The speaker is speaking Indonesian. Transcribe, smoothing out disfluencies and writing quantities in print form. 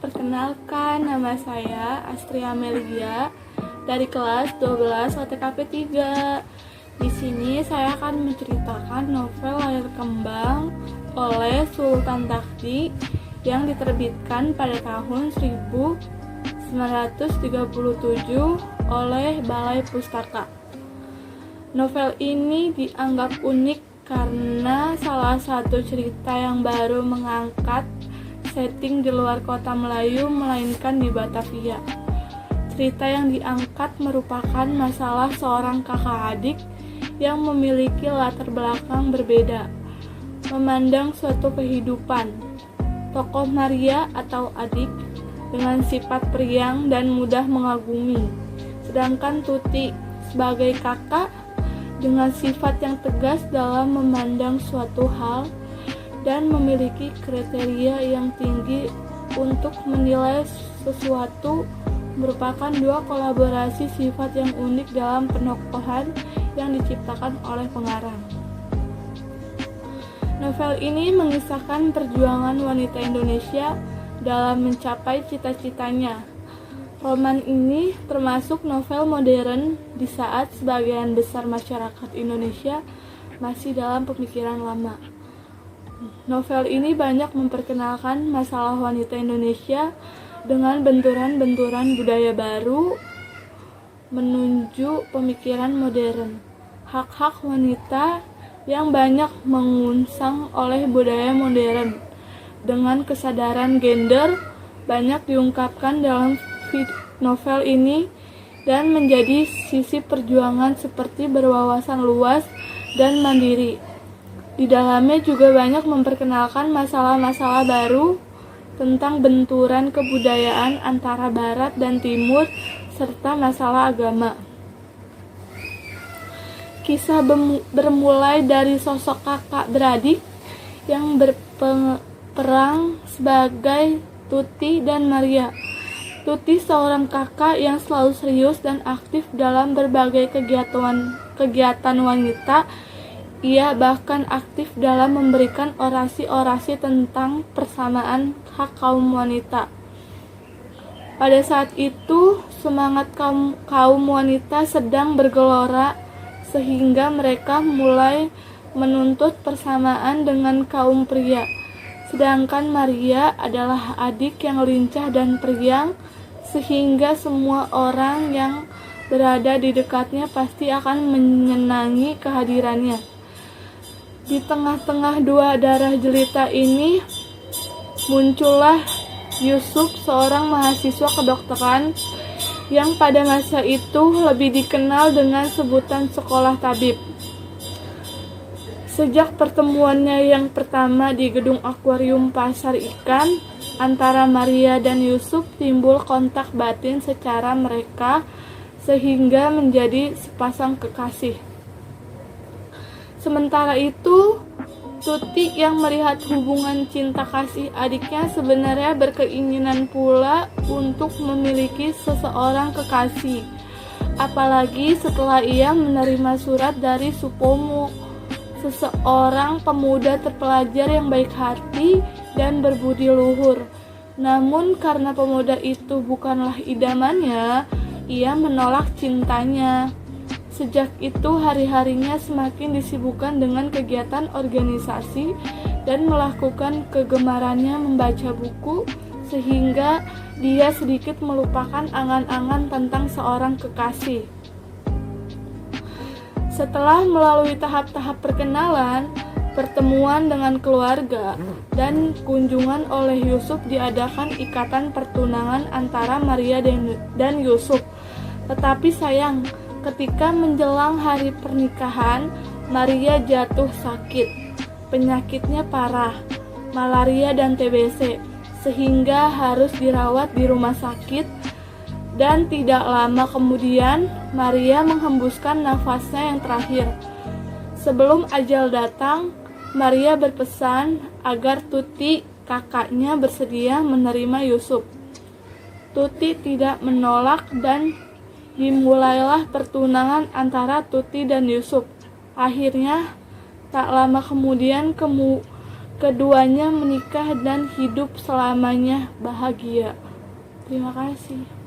perkenalkan, nama saya Astri Amelia dari kelas 12 OTKP 3. Di sini saya akan menceritakan novel Layar Kembang oleh Sultan Takhti yang diterbitkan pada tahun 1937 oleh Balai Pustaka. Novel ini dianggap unik karena salah satu cerita yang baru mengangkat setting di luar kota Melayu melainkan di Batavia. Cerita yang diangkat merupakan masalah seorang kakak adik yang memiliki latar belakang berbeda, memandang suatu kehidupan. Tokoh Maria atau adik dengan sifat periang dan mudah mengagumi, sedangkan Tuti sebagai kakak dengan sifat yang tegas dalam memandang suatu hal dan memiliki kriteria yang tinggi untuk menilai sesuatu, merupakan dua kolaborasi sifat yang unik dalam penokohan yang diciptakan oleh pengarang. Novel ini mengisahkan perjuangan wanita Indonesia dalam mencapai cita-citanya. Roman ini termasuk novel modern di saat sebagian besar masyarakat Indonesia masih dalam pemikiran lama. Novel ini banyak memperkenalkan masalah wanita Indonesia dengan benturan-benturan budaya baru menuju pemikiran modern. Hak-hak wanita yang banyak mengunsang oleh budaya modern dengan kesadaran gender banyak diungkapkan dalam novel ini dan menjadi sisi perjuangan seperti berwawasan luas dan mandiri. Di dalamnya juga banyak memperkenalkan masalah-masalah baru tentang benturan kebudayaan antara Barat dan Timur serta masalah agama. Kisah bermulai dari sosok kakak beradik yang berperang sebagai Tuti dan Maria. Tuti seorang kakak yang selalu serius dan aktif dalam berbagai kegiatan wanita. Ia bahkan aktif dalam memberikan orasi-orasi tentang persamaan hak kaum wanita. Pada saat itu, semangat kaum wanita sedang bergelora sehingga mereka mulai menuntut persamaan dengan kaum pria. Sedangkan Maria adalah adik yang lincah dan periang, sehingga semua orang yang berada di dekatnya pasti akan menyenangi kehadirannya. Di tengah-tengah dua darah jelita ini, muncullah Yusuf, seorang mahasiswa kedokteran yang pada masa itu lebih dikenal dengan sebutan sekolah tabib. Sejak pertemuannya yang pertama di gedung akuarium pasar ikan antara Maria dan Yusuf, timbul kontak batin secara mereka sehingga menjadi sepasang kekasih. Sementara itu, Tuti yang melihat hubungan cinta kasih adiknya sebenarnya berkeinginan pula untuk memiliki seseorang kekasih. Apalagi setelah ia menerima surat dari Supomo, seseorang pemuda terpelajar yang baik hati dan berbudi luhur. Namun karena pemuda itu bukanlah idamannya, ia menolak cintanya. Sejak itu hari-harinya semakin disibukkan dengan kegiatan organisasi dan melakukan kegemarannya membaca buku, sehingga dia sedikit melupakan angan-angan tentang seorang kekasih. Setelah melalui tahap-tahap perkenalan, pertemuan dengan keluarga, dan kunjungan oleh Yusuf, diadakan ikatan pertunangan antara Maria dan Yusuf. Tetapi sayang, ketika menjelang hari pernikahan, Maria jatuh sakit. Penyakitnya parah, malaria dan TBC, sehingga harus dirawat di rumah sakit. Dan tidak lama kemudian, Maria menghembuskan nafasnya yang terakhir. Sebelum ajal datang, Maria berpesan agar Tuti, kakaknya, bersedia menerima Yusuf. Tuti tidak menolak dan dimulailah pertunangan antara Tuti dan Yusuf. Akhirnya, tak lama kemudian keduanya menikah dan hidup selamanya bahagia. Terima kasih.